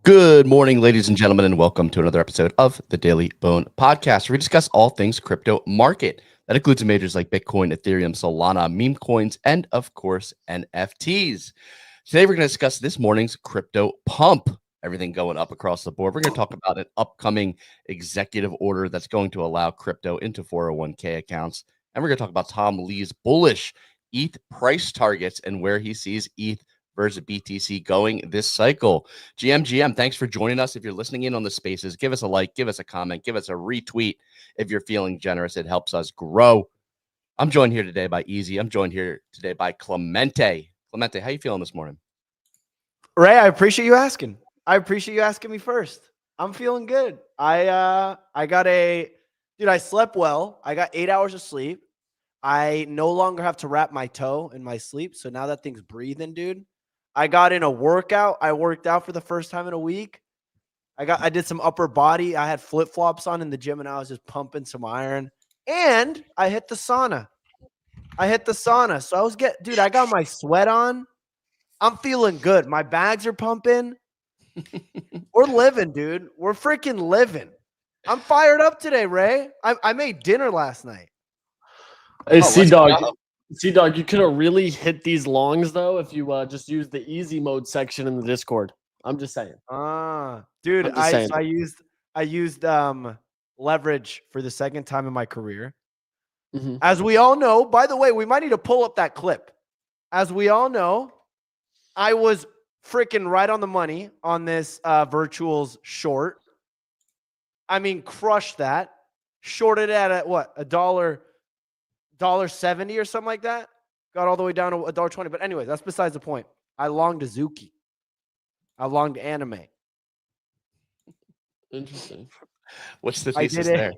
Good morning, ladies and gentlemen, and welcome to another episode of the Daily Bone Podcast, where we discuss all things crypto market. That includes majors like Bitcoin, Ethereum, Solana, meme coins, and of course, NFTs. Today, we're going to discuss this morning's crypto pump. Everything going up across the board. We're going to talk about an upcoming executive order that's going to allow crypto into 401k accounts. And we're going to talk about Tom Lee's bullish ETH price targets and where he sees ETH versus BTC going this cycle. GM, thanks for joining us. If you're listening in on the spaces, give us a like, give us a comment, give us a retweet. If you're feeling generous, it helps us grow. I'm joined here today by Easy. I'm joined here today by Clemente. Clemente, how you feeling this morning? Ray, I appreciate you asking. I appreciate you asking me first. I'm feeling good. I slept well. I got 8 hours of sleep. I no longer have to wrap my toe in my sleep. So now that thing's breathing, dude. I got in a workout. I worked out for the first time in a week. I did some upper body. I had flip-flops on in the gym and I was just pumping some iron. And I hit the sauna. So I got my sweat on. I'm feeling good. My bags are pumping. We're living, dude. We're freaking living. I'm fired up today, Ray. I made dinner last night. Hey, Sea-Dog, you could have really hit these longs, though, if you just used the easy mode section in the Discord. I'm just saying. Dude, I used leverage for the second time in my career. Mm-hmm. As we all know, by the way, we might need to pull up that clip. As we all know, I was freaking right on the money on this virtuals short. I mean, crushed that. Shorted at what? $1.70 or something like that. Got all the way down to $1.20. But anyways, that's besides the point. I longed Azuki. I longed anime. Interesting. What's the thesis there?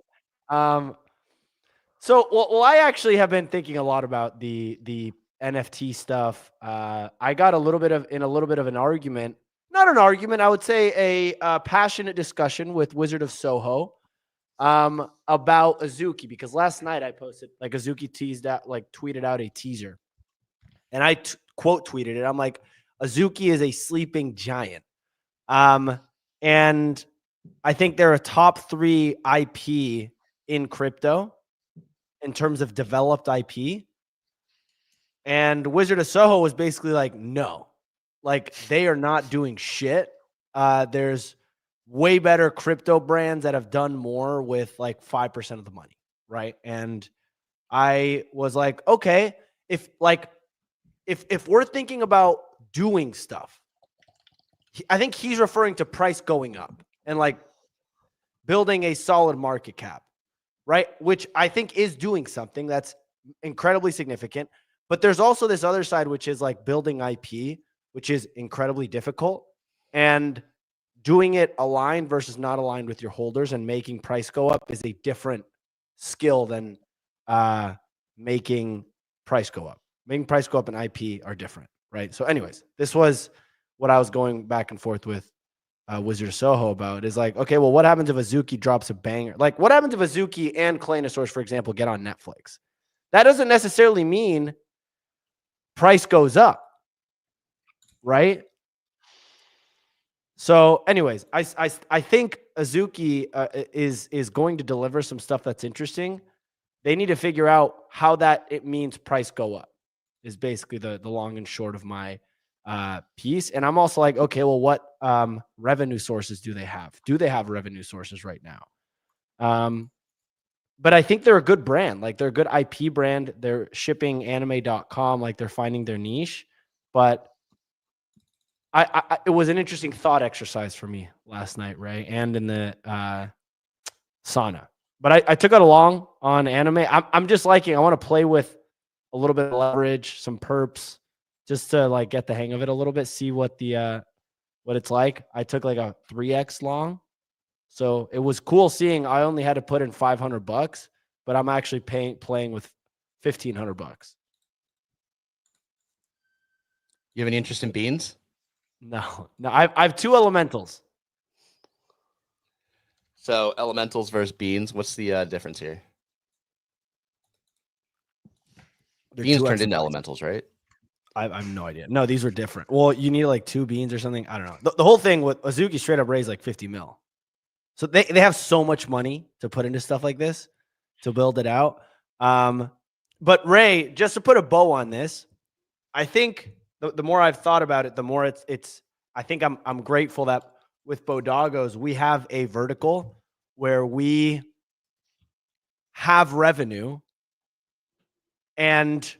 So I actually have been thinking a lot about the NFT stuff. I got a little bit of an argument, not an argument, I would say a passionate discussion with Wizard of Soho about Azuki, because last night I posted Azuki tweeted out a teaser, and I quote tweeted it. I'm like, Azuki is a sleeping giant, and I think they're a top 3 IP in crypto in terms of developed IP. And Wizard of Soho was basically like, no, they are not doing shit. There's way better crypto brands that have done more with 5% of the money. Right. And I was like, okay, if we're thinking about doing stuff, I think he's referring to price going up and building a solid market cap, right? Which I think is doing something that's incredibly significant. But there's also this other side, which is building IP, which is incredibly difficult, and doing it aligned versus not aligned with your holders and making price go up is a different skill than making price go up. Making price go up and IP are different, right? So anyways, this was what I was going back and forth with Wizard of Soho about, is okay, well, what happens if Azuki drops a banger? What happens if Azuki and Clemente, for example, get on Netflix? That doesn't necessarily mean price goes up, right? So anyways, I think Azuki is going to deliver some stuff that's interesting. They need to figure out how it means price go up, is basically the long and short of my piece. And I'm also like, okay, well, what revenue sources do they have? Do they have revenue sources right now? But I think they're a good brand. They're a good IP brand. They're shipping anime.com. They're finding their niche. But it was an interesting thought exercise for me last night, Ray, and in the sauna. But I took it along on anime. I'm just I want to play with a little bit of leverage, some perps, just to get the hang of it a little bit, see what it's like. I took a 3x long. So it was cool seeing I only had to put in $500, but I'm actually playing with $1,500. You have any interest in beans? No. I have 2 elementals. So elementals versus beans. What's the difference here? Beans turned into elementals, right? I have no idea. No, these were different. Well, you need like 2 beans or something. I don't know. The whole thing with Azuki straight up raised like 50 mil. So they have so much money to put into stuff like this to build it out. But Ray, just to put a bow on this, I think the more I've thought about it, the more it's I think I'm grateful that with Bodogos, we have a vertical where we have revenue, and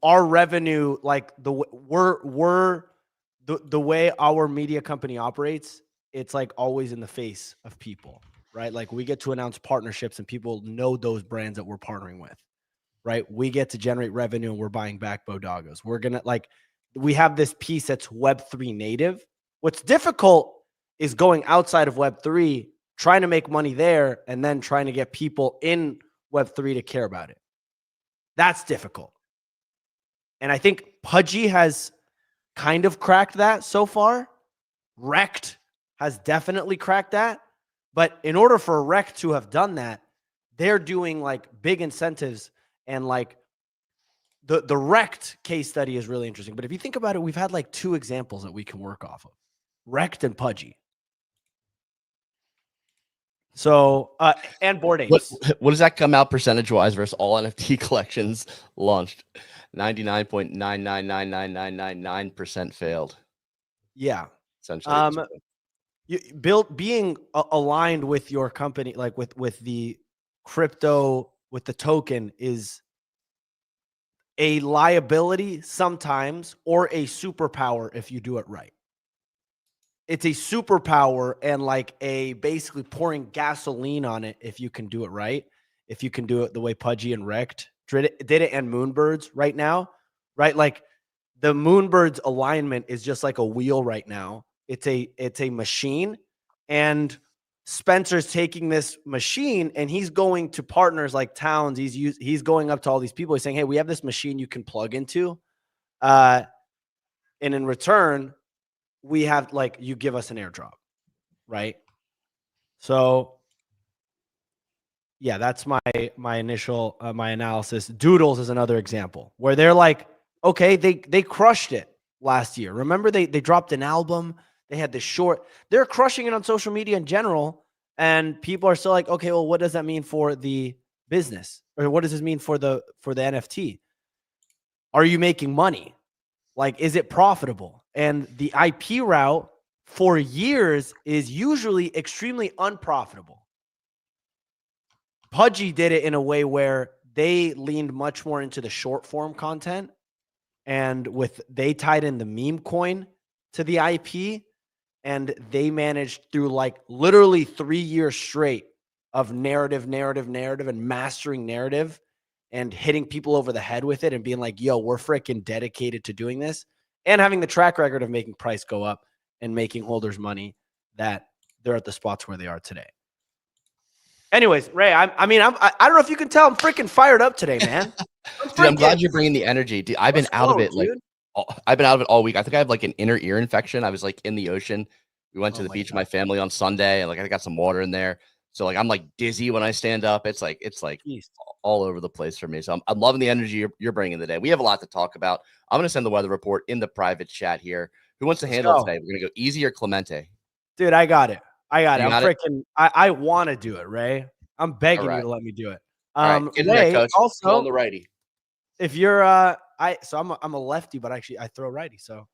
our revenue, like the way our media company operates, it's like always in the face of people, right? Like we get to announce partnerships and people know those brands that we're partnering with, right? We get to generate revenue and we're buying back Bodogos. We're going to we have this piece that's Web3 native. What's difficult is going outside of Web3, trying to make money there, and then trying to get people in Web3 to care about it. That's difficult. And I think Pudgy has kind of cracked that so far. Rekt has definitely cracked that. But in order for Rekt to have done that, they're doing like big incentives, and like the Rekt case study is really interesting. But if you think about it, we've had like 2 examples that we can work off of. Rekt and Pudgy. So, and Bored Apes. What does that come out percentage-wise versus all NFT collections launched? 99.9999999% failed. Yeah. Essentially. Being aligned with your company, like with the crypto, with the token, is a liability sometimes or a superpower if you do it right. It's a superpower and like a basically pouring gasoline on it if you can do it right. If you can do it the way Pudgy and Rekt did it, and Moonbirds right now, right? Like the Moonbirds alignment is just like a wheel right now. It's a machine, and Spencer's taking this machine and he's going to partners like Towns. He's going up to all these people. He's saying, hey, we have this machine you can plug into. And in return, we have like, you give us an airdrop, right? So yeah, that's my initial, my analysis. Doodles is another example where they're like, okay, they crushed it last year. Remember they dropped an album. They had this short, they're crushing it on social media in general. And people are still like, okay, well, what does that mean for the business? Or what does this mean for the NFT? Are you making money? Like, is it profitable? And the IP route for years is usually extremely unprofitable. Pudgy did it in a way where they leaned much more into the short form content, and they tied in the meme coin to the IP, and they managed through like literally 3 years straight of narrative and mastering narrative and hitting people over the head with it and being like, yo, we're freaking dedicated to doing this, and having the track record of making price go up and making holders money, that they're at the spots where they are today. Anyways, Ray, I don't know if you can tell, I'm freaking fired up today, man. I'm glad you're bringing the energy. Dude, I've been out of it. Like, I've been out of it all week. I think I have like an inner ear infection. I was like in the ocean. We went to the beach with my family on Sunday, and like I got some water in there. So like I'm like dizzy when I stand up. It's like all over the place for me. So I'm loving the energy you're bringing today. We have a lot to talk about. I'm gonna send the weather report in the private chat here. Who wants to handle it today? We're gonna go Easy or Clemente. Dude, I got it. I want to do it, Ray. I'm begging you to let me do it. Ray, coach. Also on the righty. If you're I'm a lefty, but actually I throw righty. So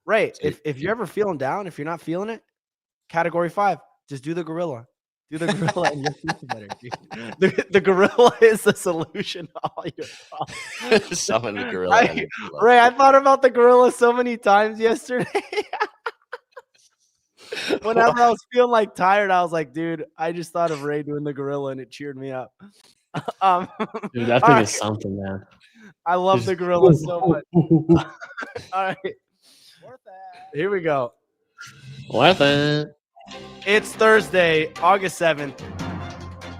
Ray, if you're ever feeling down, if you're not feeling it, category 5, just do the gorilla. Do the gorilla and you'll feel better. The gorilla is the solution to all your problems. Summon the gorilla. Ray, I thought about the gorilla so many times yesterday. Whenever I was feeling like tired, I was like, dude, I just thought of Ray doing the gorilla and it cheered me up. Dude, that thing is something, man. I love the gorilla so much. All right. Here we go. Worth it. It's Thursday, August 7th.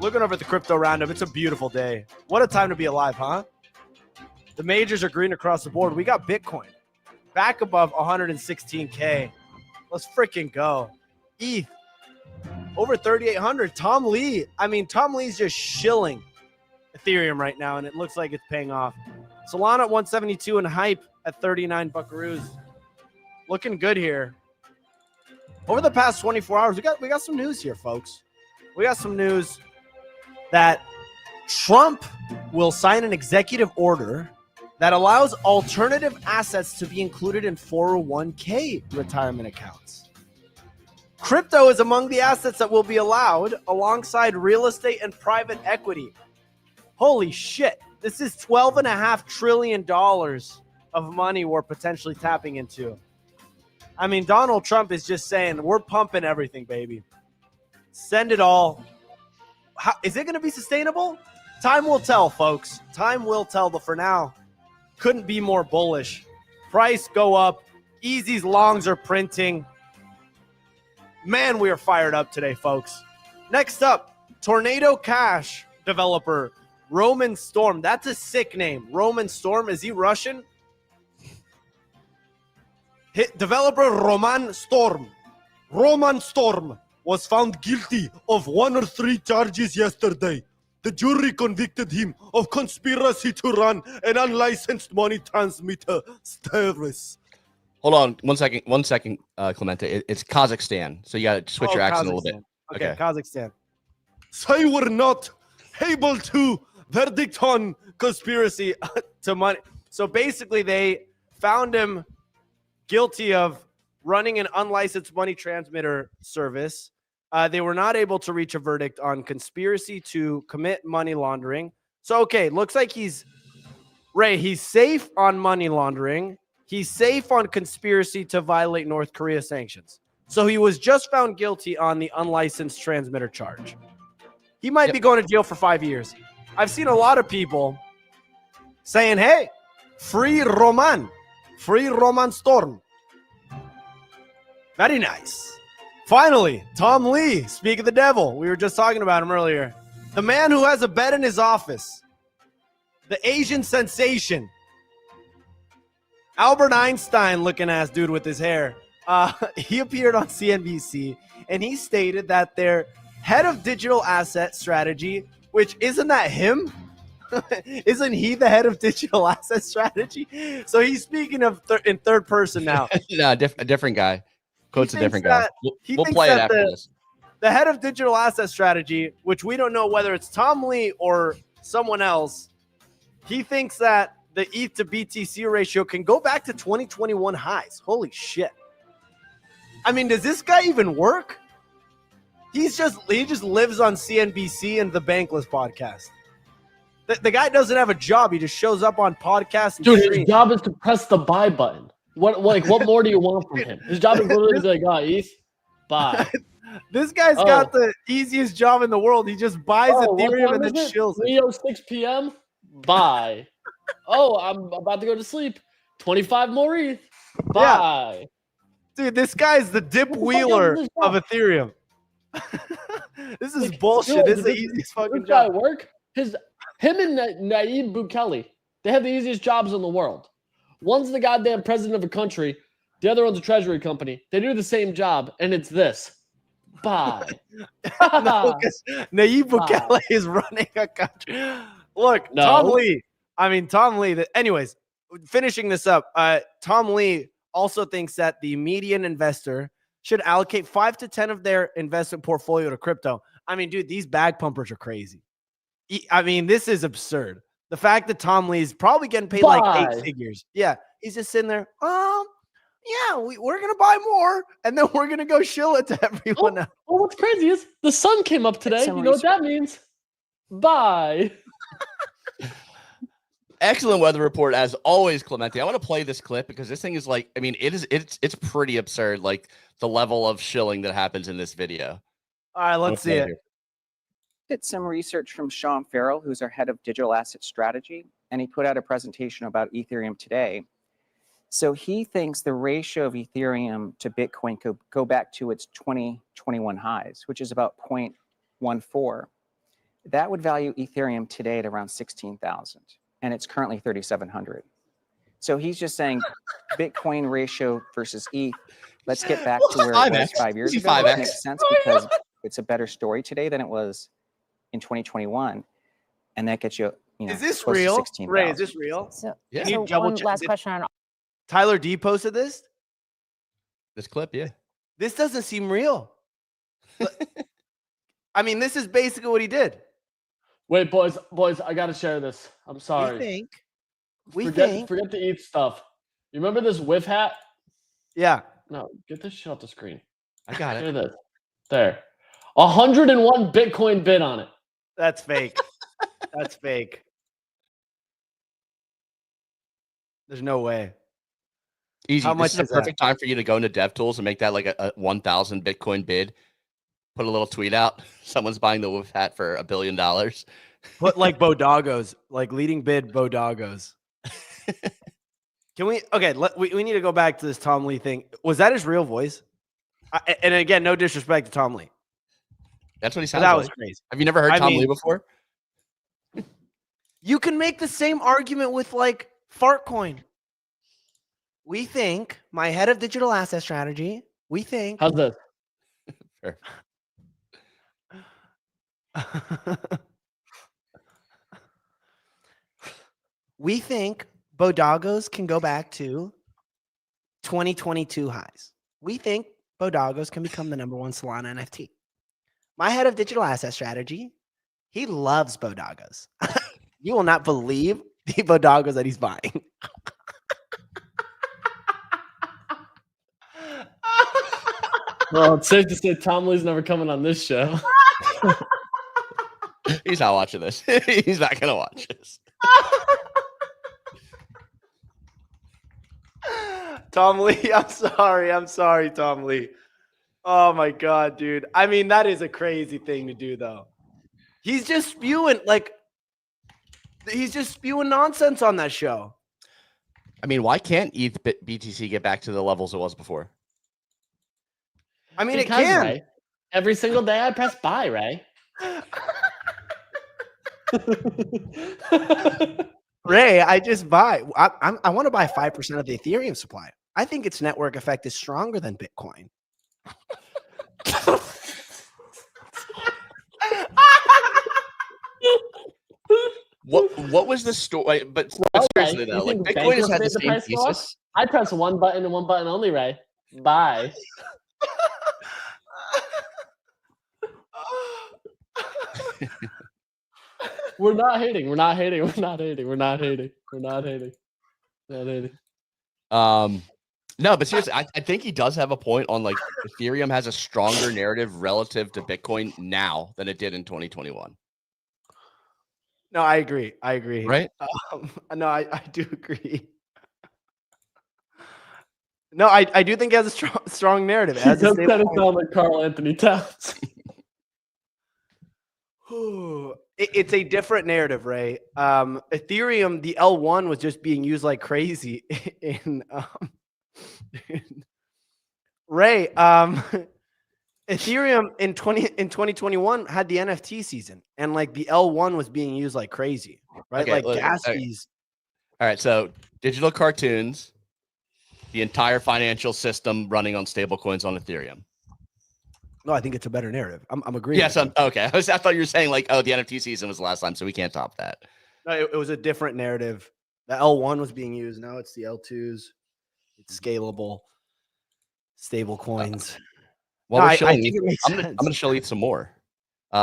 Looking over at the crypto roundup. It's a beautiful day. What a time to be alive, huh? The majors are green across the board. We got Bitcoin back above 116K. Let's freaking go. ETH over 3,800. Tom Lee's just shilling Ethereum right now, and it looks like it's paying off. Solana at 172 and hype. at 39 buckaroos. Looking good here. Over the past 24 hours, we got some news here, folks. We got some news that Trump will sign an executive order that allows alternative assets to be included in 401k retirement accounts. Crypto is among the assets that will be allowed alongside real estate and private equity. Holy shit. This is $12.5 trillion of money we're potentially tapping into. I mean, Donald Trump is just saying, we're pumping everything, baby. Send it all. How, is it going to be sustainable? Time will tell, folks. Time will tell, but for now, couldn't be more bullish. Price go up. Easy's longs are printing. Man, we are fired up today, folks. Next up, Tornado Cash developer Roman Storm. That's a sick name. Roman Storm. Is he Russian? Developer Roman Storm. Roman Storm was found guilty of 1 or 3 charges yesterday. The jury convicted him of conspiracy to run an unlicensed money transmitter service. Hold on 1 second, Clemente. It's Kazakhstan, so you got to switch your accent a little bit. Okay, Kazakhstan. They were not able to verdict on conspiracy to money. So basically, they found him guilty of running an unlicensed money transmitter service. They were not able to reach a verdict on conspiracy to commit money laundering. So, okay, looks like he's safe on money laundering. He's safe on conspiracy to violate North Korea sanctions. So he was just found guilty on the unlicensed transmitter charge. He might be going to jail for 5 years. I've seen a lot of people saying, hey, free Roman Storm. Very nice. Finally, Tom Lee, speak of the devil. We were just talking about him earlier. The man who has a bed in his office. The Asian sensation. Albert Einstein looking ass dude with his hair. He appeared on CNBC and he stated that their head of digital asset strategy, which isn't that him? Isn't he the head of digital asset strategy? So he's speaking of in third person now. No, a different guy. Quote's a different guy. We'll play it after this. The head of digital asset strategy, which we don't know whether it's Tom Lee or someone else, he thinks that the ETH to BTC ratio can go back to 2021 highs. Holy shit. I mean, does this guy even work? He just lives on CNBC and the Bankless podcast. The guy doesn't have a job. He just shows up on podcasts. And dude, streams. His job is to press the buy button. What more do you want from him? His job is literally to be like, ETH, buy. This guy's got the easiest job in the world. He just buys Ethereum and then chills. 3:06 p.m. Buy. I'm about to go to sleep. 25 more ETH. Buy. Yeah. Dude, this guy's the Dip Wheeler of Ethereum. This is bullshit. This is the easiest fucking job. Work. Him and Nayib Bukele, they have the easiest jobs in the world. One's the goddamn president of a country. The other one's a treasury company. They do the same job, and it's this. Buy. No, because Nayib Bukele is running a country. Look, no. Tom Lee. Anyways, finishing this up, Tom Lee also thinks that the median investor should allocate 5 to 10 of their investment portfolio to crypto. I mean, dude, these bag pumpers are crazy. I mean, this is absurd. The fact that Tom Lee is probably getting paid like 8 figures. Yeah, he's just sitting there. Yeah, we're going to buy more, and then we're going to go shill it to everyone else. Well, what's crazy is the sun came up today. You know what that means? Buy. Excellent weather report as always, Clemente. I want to play this clip because this thing is like, I mean, it's pretty absurd, like the level of shilling that happens in this video. All right, let's see it. Did some research from Sean Farrell, who's our head of digital asset strategy, and he put out a presentation about Ethereum today. So he thinks the ratio of Ethereum to Bitcoin could go back to its 2021 highs, which is about 0.14. That would value Ethereum today at around 16,000, and it's currently 3,700. So he's just saying Bitcoin ratio versus ETH. Let's get back to where it was 5 years ago. That makes sense because it's a better story today than it was in 2021, and that gets you. Is this real? Ray, is this real? So one last question on Tyler D posted this. This clip, yeah. This doesn't seem real. I mean, this is basically what he did. Wait, boys, I gotta share this. I'm sorry. Forget the ETH stuff. You remember this whiff hat? Yeah. No, get this shit off the screen. I got Hear it. this. There. 101 Bitcoin bid on it. That's fake. That's fake. There's no way. Easy. How This much is a is that? perfect time for you to go into DevTools and make that like a 1,000 Bitcoin bid. Put a little tweet out. Someone's buying the Wolf hat for $1 billion. Put like Bodagos, like leading bid Bodagos. Can we? Okay, we need to go back to this Tom Lee thing. Was that his real voice? And again, no disrespect to Tom Lee. That's what he But sounds that like. was crazy. Have you never heard I Tom mean- Lee before? You can make the same argument with like Fartcoin. We think, my head of digital asset strategy, we think. How's this? Sure. We think Bodagos can go back to 2022 highs. We think Bodagos can become the #1 Solana NFT. My head of digital asset strategy, he loves Bodagos. You will not believe the Bodagos that he's buying. Well, it's safe to say Tom Lee's never coming on this show. He's not watching this. He's not going to watch this. Tom Lee, I'm sorry, Tom Lee. Oh my God, dude. I mean, that is a crazy thing to do, though. He's just spewing nonsense on that show. I mean, why can't ETH BTC get back to the levels it was before? I mean, Because, it can. Ray, every single day I press buy, Ray. Ray, I just buy. I want to buy 5% of the Ethereum supply. I think its network effect is stronger than Bitcoin. What was the story? But seriously Ray, though, you like think Bitcoin has bankers had the made the same price go up? thesis. I press one button and one button only, Ray. Buy. We're not hating. We're not hating. We're not hating. We're not hating. We're not hating. Not hating. No, but seriously, I think he does have a point on like Ethereum has a stronger narrative relative to Bitcoin now than it did in 2021. No, I agree. I agree. Right? No, I do agree. No, I do think it has a strong narrative. It He has a does stable kind of coin. sound like Carl Anthony Towns. It's a different narrative, Ray. Ethereum, the L1 was just being used like crazy in Ray. Ethereum in 2021 had the NFT season, and like the L1 was being used like crazy, right? Okay, like look, gas okay. fees. All right, so digital cartoons, the entire financial system running on stable coins on Ethereum. No, I think it's a better narrative. I'm agreeing. Yes, with you. okay. I thought you were saying like, oh, the NFT season was the last time, so we can't top that. No, it was a different narrative. The L1 was being used. Now it's the L2s. It's scalable, stable coins. Well, No, we're I shilling think ETH. it makes I'm sense. going to show you some more.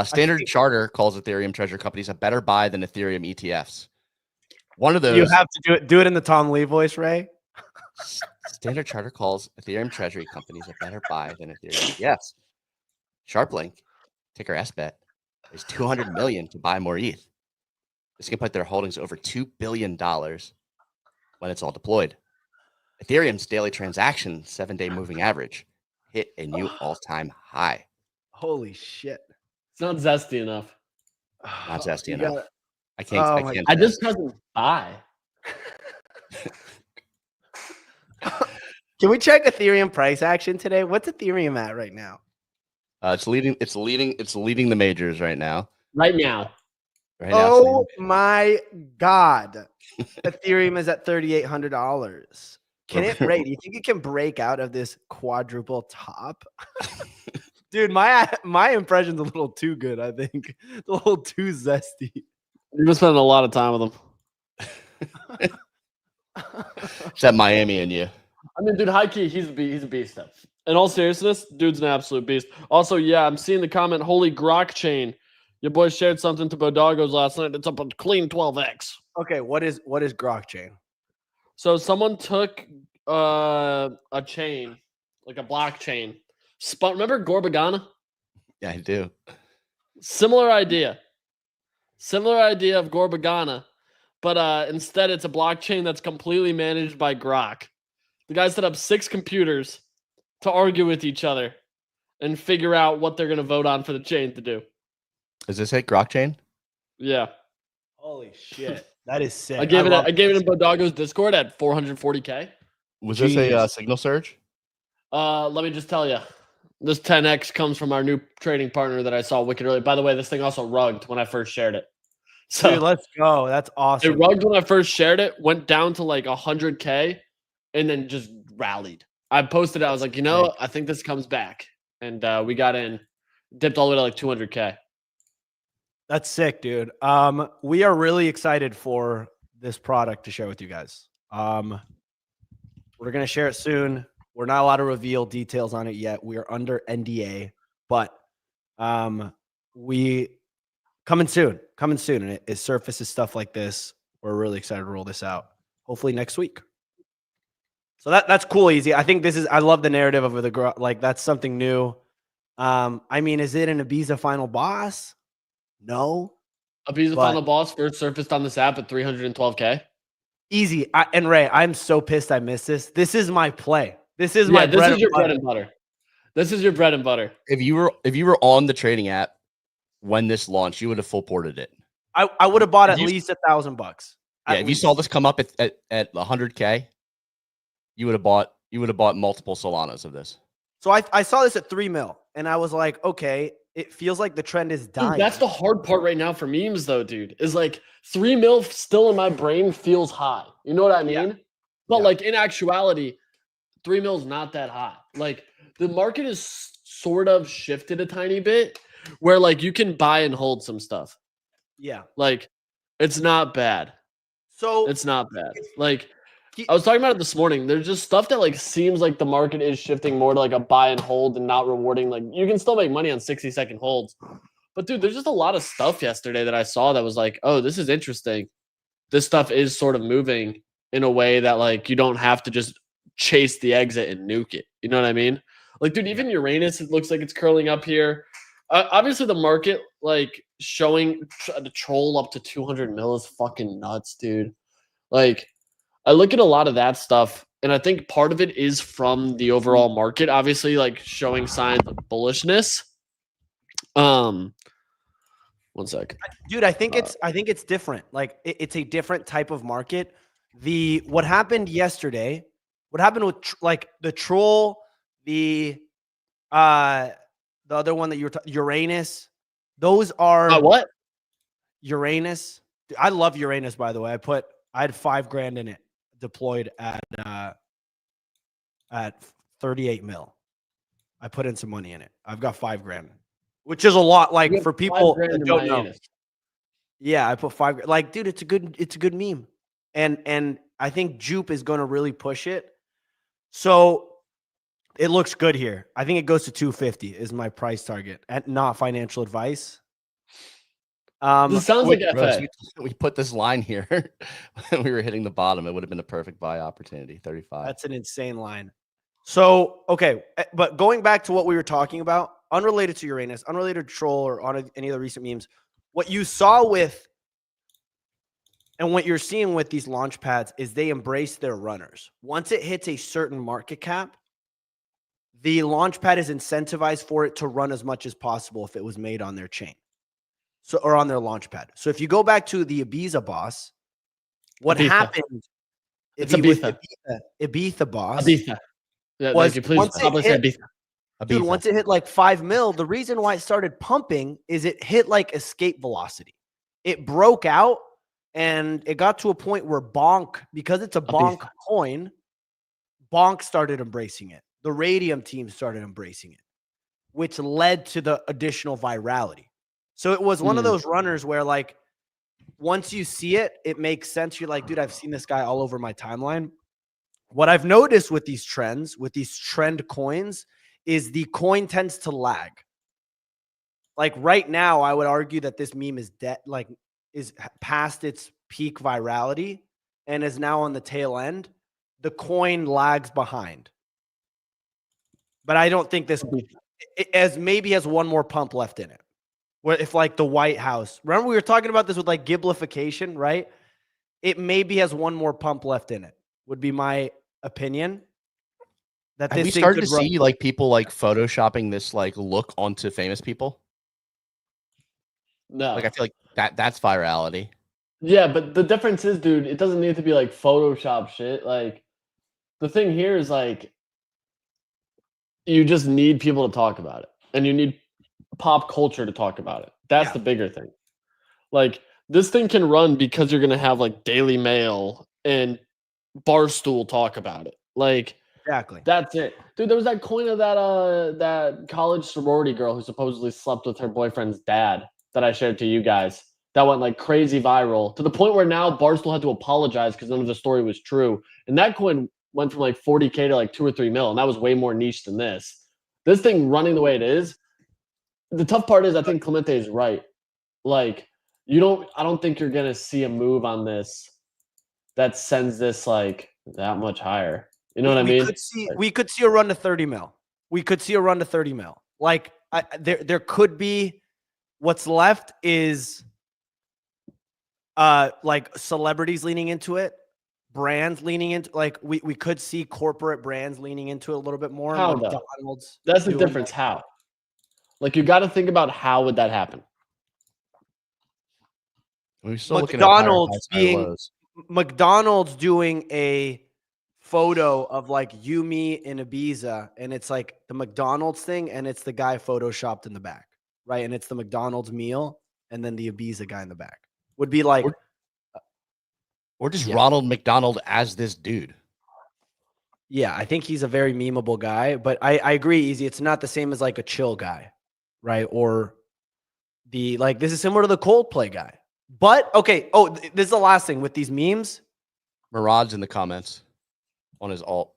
Standard think- Charter calls Ethereum treasury companies a better buy than Ethereum ETFs. One of those. You have to do it in the Tom Lee voice, Ray. Standard Charter calls Ethereum treasury companies a better buy than Ethereum ETFs. SharpLink, ticker SBET, is $200 million to buy more ETH. This can put their holdings over $2 billion when it's all deployed. Ethereum's daily transaction 7-day moving average hit a new all-time high. Holy shit. It's not zesty enough. Not zesty You enough. gotta- I can't. Oh I my can't. I just press buy. Can we check Ethereum price action today? What's Ethereum at right now? It's leading the majors right now. Right now. Right now, it's Oh my God. Ethereum is at $3,800. Can it break? Do you think it can break out of this quadruple top? Dude, my impression's a little too good, I think. A little too zesty. You've been spending a lot of time with them. It's that Miami in you. I mean, dude, high key, he's a beast. Though. In all seriousness, dude's an absolute beast. Also, yeah, I'm seeing the comment, holy GrokChain. Your boy shared something to Bodogos last night. It's up a clean 12x. Okay, what is GrokChain? So someone took a chain, like a blockchain. Remember Gorbagana? Yeah, I do. Similar idea of Gorbagana, but instead it's a blockchain that's completely managed by Grok. The guy set up 6 computers to argue with each other and figure out what they're going to vote on for the chain to do. Is this it, GrokChain? Yeah. Holy shit. That is sick. I gave it in Bodago's Discord at 440K. Was this a signal surge? Let me just tell you. This 10x comes from our new trading partner that I saw wicked early. By the way, this thing also rugged when I first shared it. So dude, let's go. That's awesome. It rugged when I first shared it, went down to like 100K, and then just rallied. I posted it. I was like, I think this comes back. And we got in, dipped all the way to like 200K. That's sick, dude. We are really excited for this product to share with you guys. We're going to share it soon. We're not allowed to reveal details on it yet. We are under NDA, but we coming soon. And it surfaces stuff like this. We're really excited to roll this out. Hopefully next week. So that's cool, Easy. I think I love the narrative of that's something new. I mean, is it an Ibiza final boss? No. Ibiza final boss first surfaced on this app at 312K. Easy. And Ray, I'm so pissed I missed this. This is my play. This is my bread and butter. This is your bread and butter. If you were on the trading app when this launched, you would have full ported it. I would have bought at least $1,000. Yeah, if you saw this come up at 100K, you would have bought multiple Solanas of this. So I saw this at 3 mil, and I was like, okay, it feels like the trend is dying. Dude, that's the hard part right now for memes, though, dude. Is like 3 mil still in my brain feels high. You know what I mean? Yeah. But like in actuality, 3 mil is not that high. Like the market is sort of shifted a tiny bit, where like you can buy and hold some stuff. Yeah, like it's not bad. So it's not bad. Like I was talking about it this morning. There's just stuff that like seems like the market is shifting more to like a buy and hold and not rewarding. Like you can still make money on 60-second holds. But dude, there's just a lot of stuff yesterday that I saw that was like, oh, this is interesting. This stuff is sort of moving in a way that like you don't have to just chase the exit and nuke it. You know what I mean? Like, dude, even Uranus, it looks like it's curling up here. Obviously, the market like showing the troll up to 200 mil is fucking nuts, dude. Like, I look at a lot of that stuff, and I think part of it is from the overall market, obviously, like showing signs of bullishness. One sec, dude. I think it's different. Like, it's a different type of market. What happened yesterday? What happened with like the troll, the other one that you were Uranus? Those are what? Uranus. I love Uranus, by the way. I had $5,000 in it, deployed at 38 mil. I put in some money in it. I've got $5,000, which is a lot. Like for people that don't know. Yeah, I put $5,000. Like, dude, it's a good meme, and I think Jupe is going to really push it. So it looks good here. I think it goes to 250 is my price target. At not financial advice. This sounds like FA. We put this line here when we were hitting the bottom. It would have been a perfect buy opportunity. 35. That's an insane line. So, okay. But going back to what we were talking about, unrelated to Uranus, unrelated to Troll or on any of the recent memes, what you saw with and what you're seeing with these launch pads is they embrace their runners. Once it hits a certain market cap, the launch pad is incentivized for it to run as much as possible if it was made on their chain. So, or on their launch pad. So if you go back to the Ibiza boss, what happened? It's Ibiza. Ibiza boss. Ibiza. Yeah, was once it hit like 5 mil, the reason why it started pumping is it hit like escape velocity. It broke out and it got to a point where Bonk, because it's a Bonk coin, Bonk started embracing it. The Radium team started embracing it, which led to the additional virality. So it was one of those runners where like once you see it, it makes sense. You're like, dude, I've seen this guy all over my timeline. What I've noticed with these trends, with these trend coins, is the coin tends to lag. Like right now, I would argue that this meme is dead, like is past its peak virality and is now on the tail end. The coin lags behind. But I don't think this maybe has one more pump left in it. Where if like the White House, remember we were talking about this with like giblification, right? It maybe has one more pump left in it, would be my opinion. That Have we started to see like people like photoshopping this like look onto famous people? No. Like I feel like that's virality. Yeah, but the difference is, dude, it doesn't need to be like Photoshop shit. Like the thing here is like you just need people to talk about it. And you need pop culture to talk about it. That's the bigger thing. Like this thing can run because you're gonna have like Daily Mail and Barstool talk about it. Like exactly. That's it. Dude, there was that coin of that college sorority girl who supposedly slept with her boyfriend's dad that I shared to you guys. That went like crazy viral to the point where now Barstool had to apologize because none of the story was true. And that coin went from like 40K to like 2 or 3 mil. And that was way more niche than this. This thing running the way it is. The tough part is I think Clemente is right. Like, I don't think you're gonna see a move on this that sends this like that much higher. You know what I mean? We could see a run to 30 mil. We could see a run to 30 mil. Like there could be what's left is like celebrities leaning into it, brands leaning into like we could see corporate brands leaning into it a little bit more. How McDonald's. That's the difference. How? Like you got to think about how would that happen? We're still looking at McDonald's doing a photo of like you, me, in Ibiza, and it's like the McDonald's thing, and it's the guy photoshopped in the back, right? And it's the McDonald's meal, and then the Ibiza guy in the back would be like, or just Ronald McDonald as this dude. Yeah, I think he's a very memeable guy, but I agree, Easy. It's not the same as like a chill guy, right? Or this is similar to the Coldplay guy. But okay, this is the last thing with these memes. Murad's in the comments on his alt.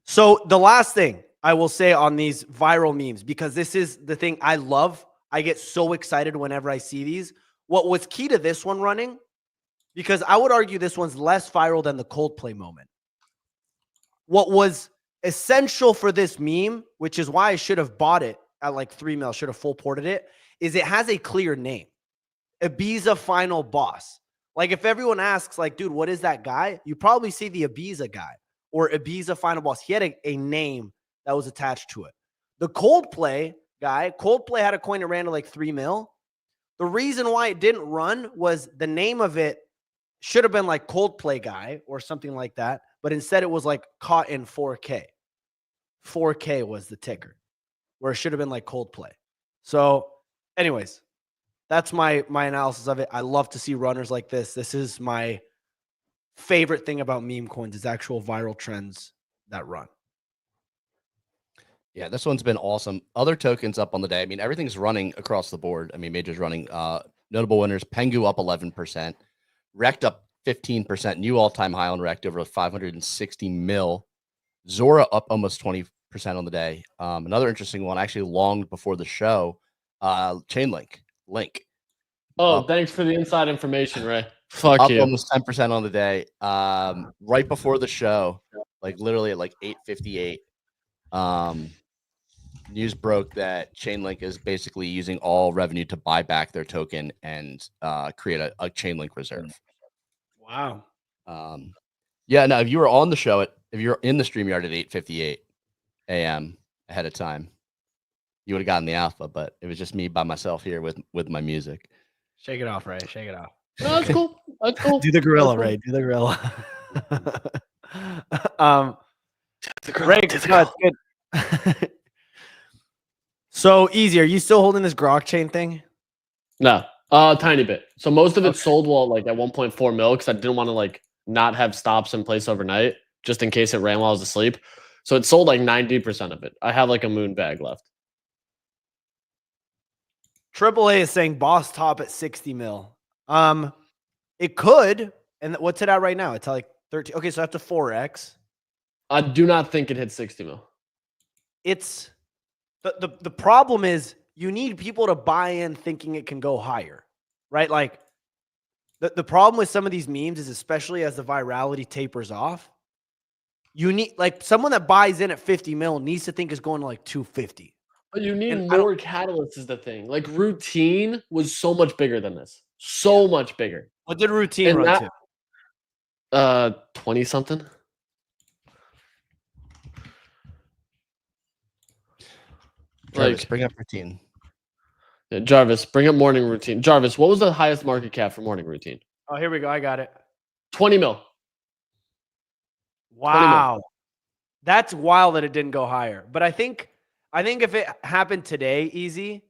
So the last thing I will say on these viral memes, because this is the thing I love. I get so excited whenever I see these. What was key to this one running, because I would argue this one's less viral than the Coldplay moment. What was essential for this meme, which is why I should have bought it at like 3 mil, should have full ported it, is it has a clear name. Ibiza Final Boss. Like if everyone asks like, dude, what is that guy? You probably see the Ibiza guy or Ibiza Final Boss. He had a name that was attached to it. The Coldplay guy, Coldplay had a coin that ran to like 3 mil. The reason why it didn't run was the name of it should have been like Coldplay guy or something like that. But instead it was like caught in 4K. 4K was the ticker where it should have been like Coldplay. So anyways, that's my analysis of it. I love to see runners like this. This is my favorite thing about meme coins is actual viral trends that run. Yeah, this one's been awesome. Other tokens up on the day. I mean, everything's running across the board. I mean, Major's running. Notable winners, Pengu up 11%, Rect up 15%, new all-time high on Rect over 560 mil. Zora up almost 20% on the day. Another interesting one, actually long before the show, Chainlink. Link. Thanks for the inside information, Ray. Fuck up you. Almost 10% on the day. Right before the show, like literally at like 8:58. News broke that Chainlink is basically using all revenue to buy back their token and create a Chainlink reserve. Wow. Yeah. Now, if you were on the show if you're in the StreamYard at 8:58 a.m. ahead of time, you would have gotten the alpha, but it was just me by myself here with my music. Shake it off, Ray. Shake it off. No, that's cool. That's cool. Do the gorilla, Ray. Do the gorilla. Ray, it's good. So Easy. Are you still holding this GrokChain thing? No, tiny bit. So most of it sold like at 1.4 mil because I didn't want to like not have stops in place overnight just in case it ran while I was asleep. So it sold like 90% of it. I have like a moon bag left. AAA is saying boss top at 60 mil. It could. And what's it at right now? It's at like 13. Okay, so that's a 4x. I do not think it hit 60 mil. It's the problem is you need people to buy in thinking it can go higher, right? Like the problem with some of these memes is, especially as the virality tapers off, you need like someone that buys in at 50 mil needs to think it's going to like 250. But you need And more catalysts is the thing. Like routine was so much bigger than this. So much bigger. What did routine And run that, 20 something. Jarvis, bring up routine. Yeah, Jarvis, bring up morning routine. Jarvis, what was the highest market cap for morning routine? Oh, here we go. I got it. 20 mil. Wow. That's wild that it didn't go higher. But I think if it happened today, easy,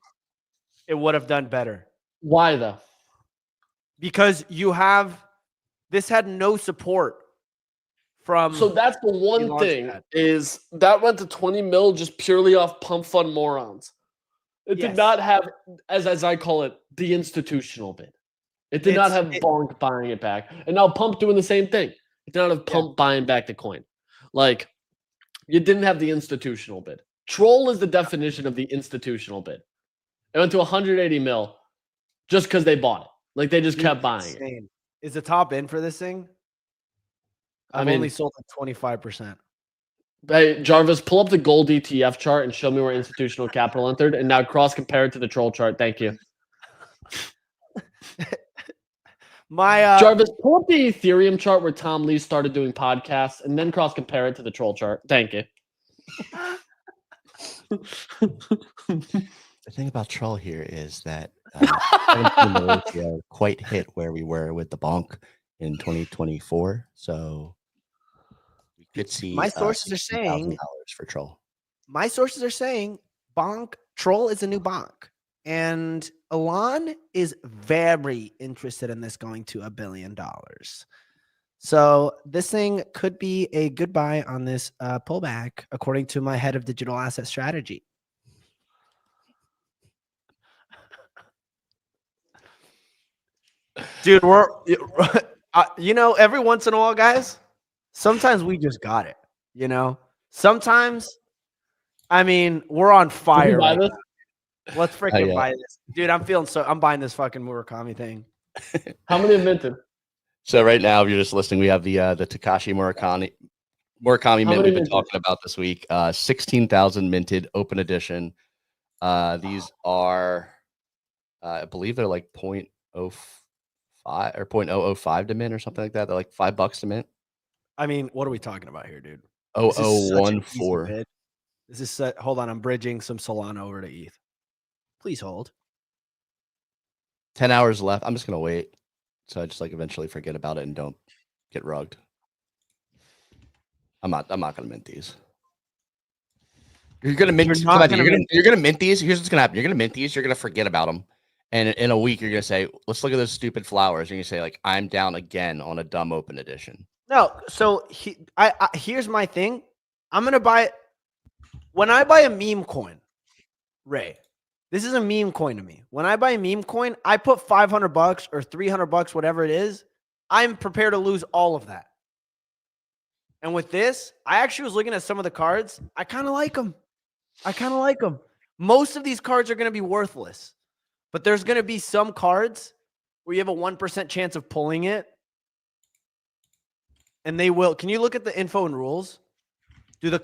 it would have done better. Why though? Because this had no support from. So that's the one thing is that went to 20 mil just purely off pump fund morons. It did not have, as I call it, the institutional bid. It did not have Bonk buying it back. And now Pump doing the same thing. It did not have Pump buying back the coin. Like, you didn't have the institutional bid. Troll is the definition of the institutional bid. It went to 180 mil just because they bought it. Like, they just kept buying it. Is the top end for this thing? I've only sold at 25%. Hey, Jarvis, pull up the gold ETF chart and show me where institutional capital entered, and now cross-compare it to the troll chart. Thank you. Jarvis, pull up the Ethereum chart where Tom Lee started doing podcasts, and then cross-compare it to the troll chart. Thank you. The thing about troll here is that quite hit where we were with the bonk in 2024. So we could see my sources are saying for troll. My sources are saying bonk troll is a new bonk. And Elon is very interested in this going to $1 billion. So this thing could be a good buy on this pullback, according to my head of digital asset strategy. Dude, we're every once in a while, guys, sometimes we just got it. Sometimes, we're on fire right now. Let's freaking buy this. Dude, I'm buying this fucking Murakami thing. How many minted? So right now, if you're just listening, we have the Takashi Murakami mint we've been talking about this week. 16,000 minted, open edition. These are, I believe they're like 0.05 or 0.005 to mint or something like that. They're like $5 to mint. What are we talking about here, dude? 0014. This is set. Hold on, I'm bridging some Solana over to ETH. Please hold. 10 hours left. I'm just gonna wait. So I just eventually forget about it and don't get rugged. I'm not gonna mint these. You're gonna mint these. Here's what's gonna happen. You're gonna mint these, you're gonna forget about them. And in a week, you're gonna say, let's look at those stupid flowers. And you say, I'm down again on a dumb open edition. No, so here's my thing. I'm gonna buy it. When I buy a meme coin, Ray, this is a meme coin to me. When I buy a meme coin, I put $500 or $300, whatever it is. I'm prepared to lose all of that. And with this, I actually was looking at some of the cards. I kind of like them. Most of these cards are going to be worthless, but there's going to be some cards where you have a 1% chance of pulling it. And they will. Can you look at the info and rules? Do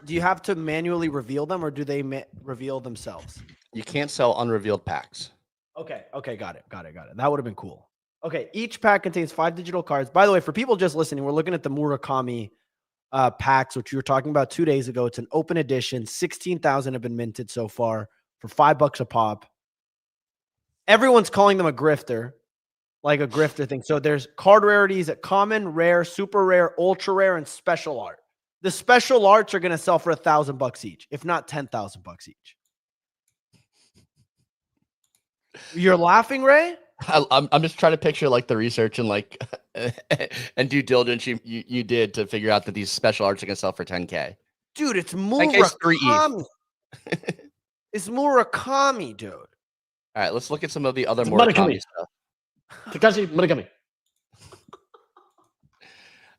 you have to manually reveal them, or do they reveal themselves? You can't sell unrevealed packs. Okay, got it. That would have been cool. Okay, each pack contains 5 digital cards. By the way, for people just listening, we're looking at the Murakami packs, which you were talking about 2 days ago. It's an open edition. 16,000 have been minted so far for $5 a pop. Everyone's calling them a grifter, like a grifter thing. So there's card rarities at common, rare, super rare, ultra rare, and special art. The special arts are going to sell for $1,000 each, if not $10,000 each. You're laughing, Ray? I'm just trying to picture the research and and due diligence you did to figure out that these special arts are going to sell for 10K. Dude, it's Murakami. It's Murakami, dude. All right, let's look at some of the other Murakami stuff. Takashi Murakami.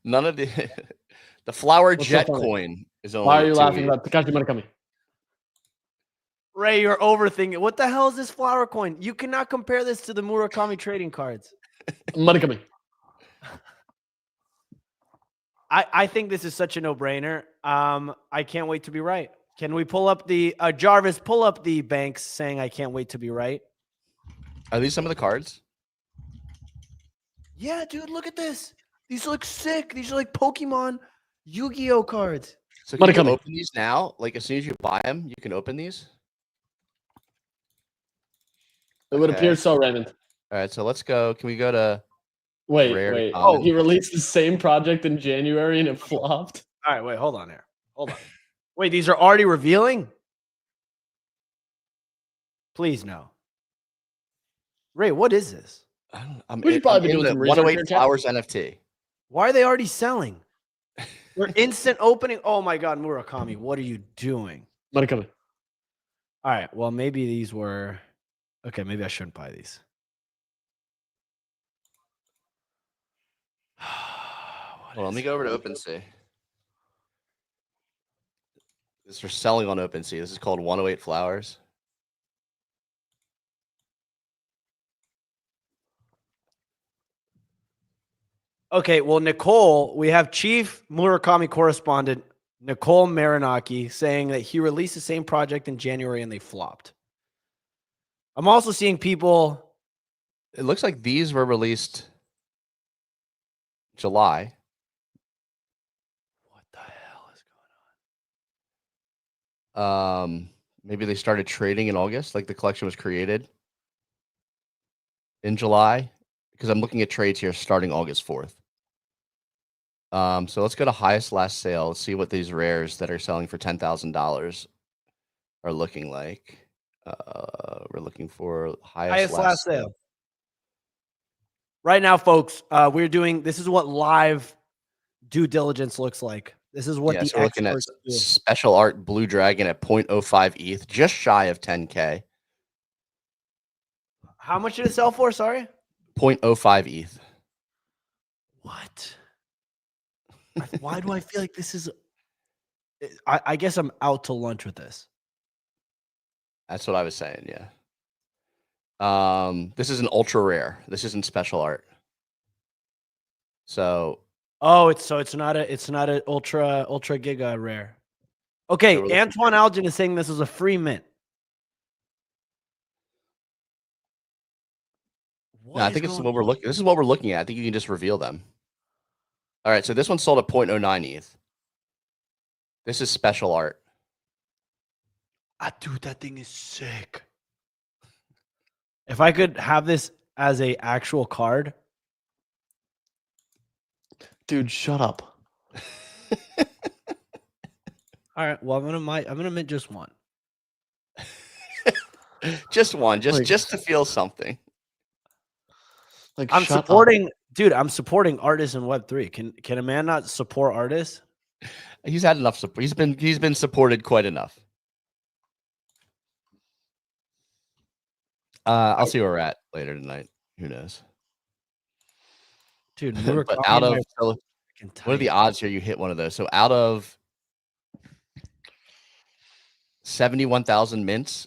None of the the flower What's so jet funny? coin is only. Why are you 2 laughing ETH. about Takashi Murakami? Ray, you're overthinking. What the hell is this flower coin? You cannot compare this to the Murakami trading cards. Murakami. I think this is such a no-brainer. I can't wait to be right. Can we pull up the Jarvis? Pull up the banks saying I can't wait to be right. Are these some of the cards? Yeah, dude, look at this. These look sick. These are like Pokemon Yu-Gi-Oh cards. So can you Murakami. open these now? Like as soon as you buy them, you can open these. It would Okay. appear so, Raymond. All right, so let's go. Can we go to Wait, rare wait. common? He released the same project in January and it flopped. All right, wait, hold on here. Hold on. Wait, these are already revealing? Please no. Ray, what is this? We should probably be doing the some research 108 here, chat. flowers NFT. Why are they already selling? They're instant opening. Oh my God, Murakami, what are you doing? Murakami. All right, well, maybe these were. Okay, maybe I shouldn't buy these. Well, let me go over to OpenSea. This is selling on OpenSea. This is called 108 flowers. Okay, well, Nicole, we have Chief Murakami correspondent Nicole Marinaki saying that he released the same project in January and they flopped. I'm also seeing people. It looks like these were released July. What the hell is going on? Maybe they started trading in August, like the collection was created in July, because I'm looking at trades here starting August 4th. So let's go to highest last sale. Let's see what these rares that are selling for $10,000 are looking like. We're looking for highest last sale. Right now, folks, we're doing. This is what live due diligence looks like. This is what the So we're looking at experts do. special art Blue Dragon at 0.05 ETH, just shy of 10K. How much did it sell for? Sorry, 0.05 ETH. what? Why do I feel like this is? I guess I'm out to lunch with this. That's what I was saying. Yeah. This is an ultra rare. This isn't special art. So. Oh, it's not a ultra giga rare. Okay, So Antoine Algin is saying this is a free mint. No, I think this is what we're looking. This is what we're looking at. I think you can just reveal them. All right, so this one sold at 0.09 ETH. This is special art. Dude, that thing is sick. If I could have this as a actual card, Dude, shut up. all right. Well, I'm gonna mint just one. Just one, just to feel something. Like I'm shut supporting, up. dude. I'm supporting artists in Web3. Can a man not support artists? He's had enough support. He's been supported quite enough. I'll see where we're at later tonight. Who knows? Dude, But out of what are the odds here you hit one of those? So out of 71,000 mints,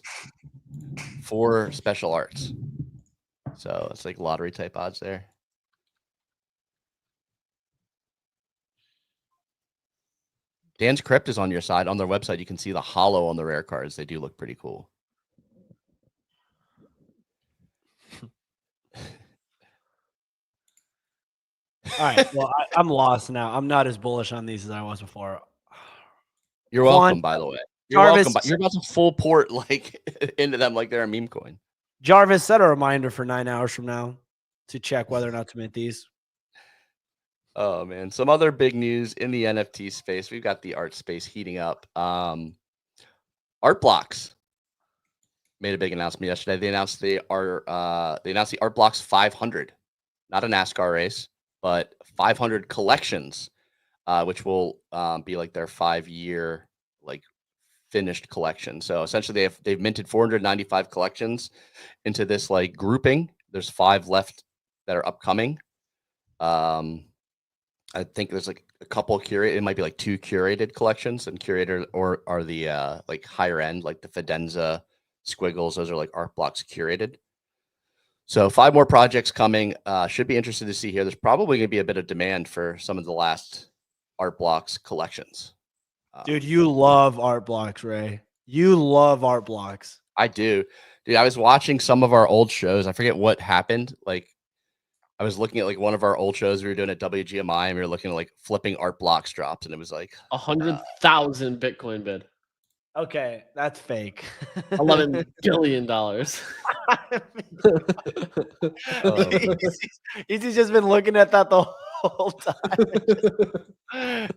4 special arts. So it's like lottery type odds there. Dan's Crypt is on your side. On their website, you can see the hollow on the rare cards. They do look pretty cool. All right. Well, I'm lost now. I'm not as bullish on these as I was before. You're welcome, by the way. You're Jarvis, welcome. You're about to full port like into them like they're a meme coin. Jarvis, set a reminder for 9 hours from now to check whether or not to mint these. Oh man, some other big news in the NFT space. We've got the art space heating up. Art Blocks made a big announcement yesterday. They announced the Art Blocks 500, not a NASCAR race, but 500 collections, which will be like their 5-year like finished collection. So essentially, they've minted 495 collections into this like grouping. There's 5 left that are upcoming. I think there's like a couple curated. It might be like 2 curated collections, and curated or are the like higher end, like the Fidenza Squiggles. Those are like art blocks curated. So 5 more projects coming. Should be interested to see here. There's probably going to be a bit of demand for some of the last art blocks collections. Dude, you love art blocks, Ray. You love art blocks. I do. Dude, I was watching some of our old shows. I forget what happened. Like, I was looking at like one of our old shows we were doing at WGMI, and we were looking at like flipping art blocks drops, and it was like 100,000 Bitcoin bid. Okay, that's fake. $11 billion. He's just been looking at that the whole time.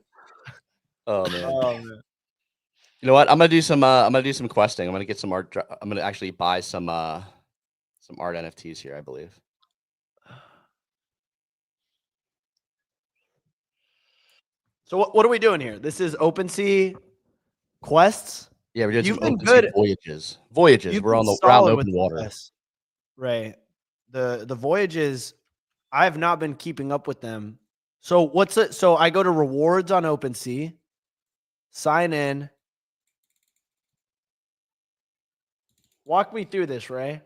Oh man. Oh man. You know what? I'm gonna do some questing. I'm gonna get some art. I'm gonna actually buy some art NFTs here, I believe. So what are we doing here? This is OpenSea quests. Yeah, we're doing You've some been OpenSea good. voyages. Voyages. You've We're been on solid open with the water. quests, Ray. The voyages, I have not been keeping up with them. So what's it? So I go to rewards on OpenSea, sign in. Walk me through this, Ray.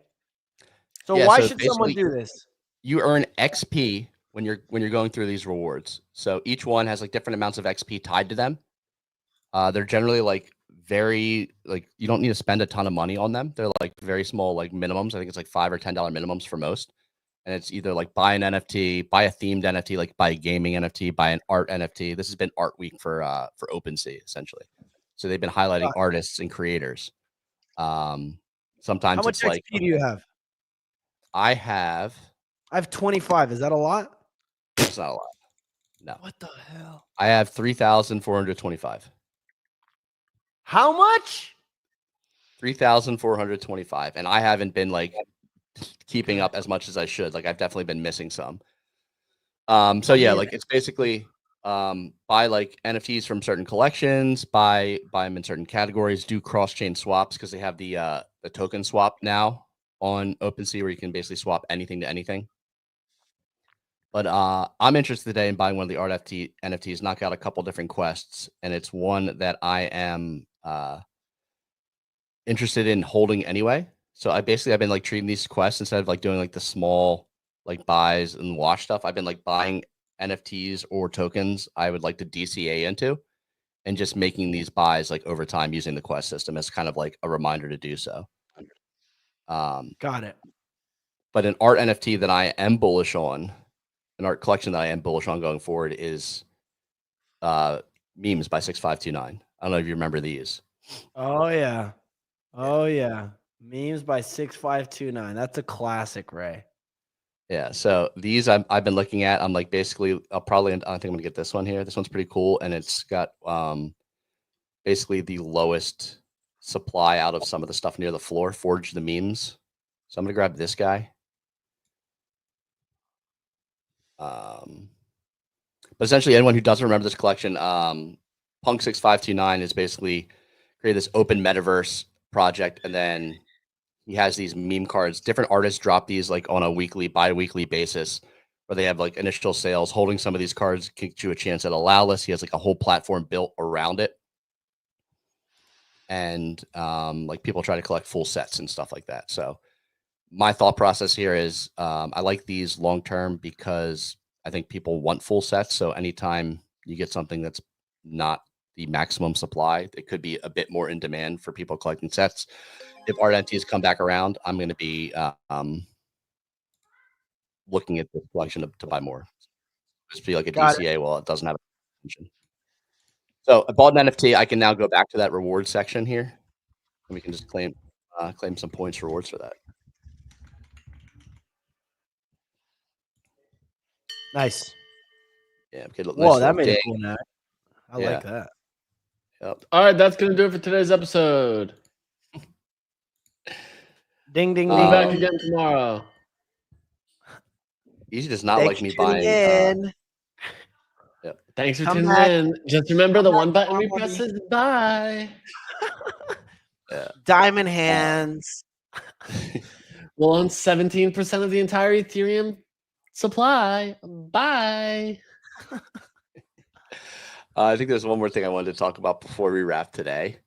So Yeah, why so should someone basically- do this? You earn XP when you're going through these rewards. So each one has like different amounts of XP tied to them. They're generally like very like you don't need to spend a ton of money on them. They're like very small like minimums. I think it's like $5 or $10 minimums for most. And it's either like buy an NFT, buy a themed NFT, like buy a gaming NFT, buy an art NFT. This has been Art Week for OpenSea essentially. So they've been highlighting artists and creators. Sometimes How much it's like XP do you have? I have 25. Is that a lot? it's not a lot. No. What the hell? I have 3,425. How much? 3,425. And I haven't been like keeping up as much as I should. Like I've definitely been missing some. So yeah, like it's basically buy like NFTs from certain collections, buy them in certain categories, do cross-chain swaps because they have the token swap now on OpenSea where you can basically swap anything to anything. But I'm interested today in buying one of the art NFTs, knock out a couple different quests, and it's one that I am interested in holding anyway. So I've been like treating these quests instead of like doing like the small like buys and wash stuff. I've been like buying NFTs or tokens I would like to DCA into and just making these buys like over time using the quest system as kind of like a reminder to do so. Got it. But an art NFT that I am bullish on, an art collection that I am bullish on going forward is Memes by 6529. I don't know if you remember these. Oh yeah. Oh yeah. Memes by 6529. That's a classic, Ray. Yeah, so these I've been looking at. I'm like basically I think I'm gonna get this one here. This one's pretty cool, and it's got basically the lowest supply out of some of the stuff near the floor. Forge the memes. So I'm gonna grab this guy. But essentially, anyone who doesn't remember this collection, Punk 6529 is basically created this open metaverse project, and then he has these meme cards. Different artists drop these like on a bi-weekly basis where they have like initial sales. Holding some of these cards gives you a chance at allow list. He has like a whole platform built around it. And like people try to collect full sets and stuff like that. So my thought process here is I like these long term because I think people want full sets. So anytime you get something that's not the maximum supply, it could be a bit more in demand for people collecting sets. If art NFTs come back around, I'm going to be looking at this collection to buy more. Just be like a DCA while it doesn't have attention. So I bought an NFT. I can now go back to that reward section here, and we can just claim some points rewards for that. Nice. Yeah. Okay, Whoa, that made a cool net. I like that. Yep. All right, that's going to do it for today's episode. Ding, ding, We'll ding. be back again tomorrow. Easy does not like me buying. Yep. Thanks for Come tuning back. in. Just remember the one button we everybody. press is buy. Diamond hands. We'll own 17% of the entire Ethereum supply. Bye. I think there's one more thing I wanted to talk about before we wrap today.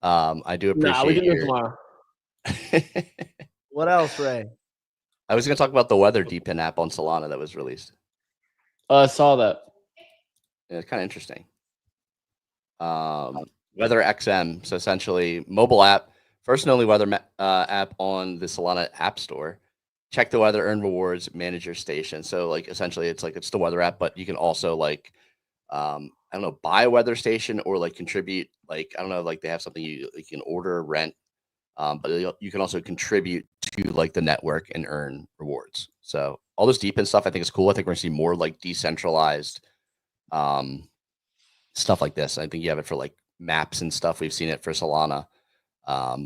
I do appreciate Nah, we can do it your. tomorrow. What else, Ray? I was going to talk about the weather DPIN app on Solana that was released. I saw that. Yeah, it's kind of interesting. WeatherXM, so essentially mobile app, first and only weather app on the Solana App Store. Check the weather, earn rewards, manage your station. So like essentially, it's the weather app, but you can also like I don't know, buy a weather station or like contribute. Like I don't know, like they have something you can order, rent, but you can also contribute to like the network and earn rewards. So all this deep in stuff, I think is cool. I think we're gonna see more like decentralized stuff like this. I think you have it for like maps and stuff. We've seen it for Solana.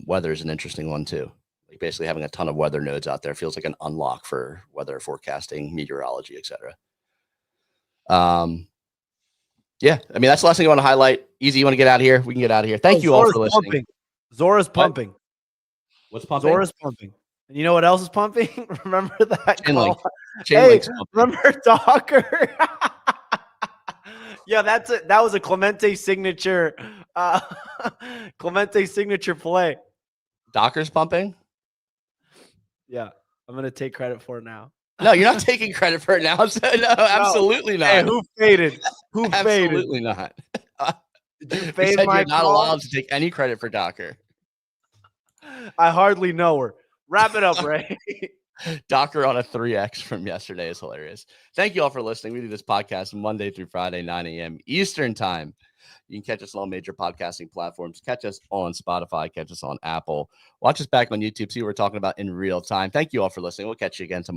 Weather is an interesting one too. Like basically having a ton of weather nodes out there feels like an unlock for weather forecasting, meteorology, etc. Yeah, I mean that's the last thing I want to highlight. Easy, you want to get out of here? We can get out of here. Thank you all for listening. Pumping. Zora's pumping. What's pumping? Zora's pumping. And you know what else is pumping? Remember that? Chainlink. Hey, Chainlink's pumping. remember Docker? Yeah, that was a Clemente signature. Clemente signature play. Docker's pumping? Yeah, I'm gonna take credit for it now. No, you're not taking credit for it now. No, absolutely not. Hey, who faded? Who faded? Absolutely not. Did you You fade said my you're not call? allowed to take any credit for Docker. I hardly know her. Wrap it up, Ray. Docker on a 3x from yesterday is hilarious. Thank you all for listening. We do this podcast Monday through Friday, 9 a.m. Eastern time. You can catch us on all major podcasting platforms. Catch us on Spotify. Catch us on Apple. Watch us back on YouTube. See what we're talking about in real time. Thank you all for listening. We'll catch you again tomorrow.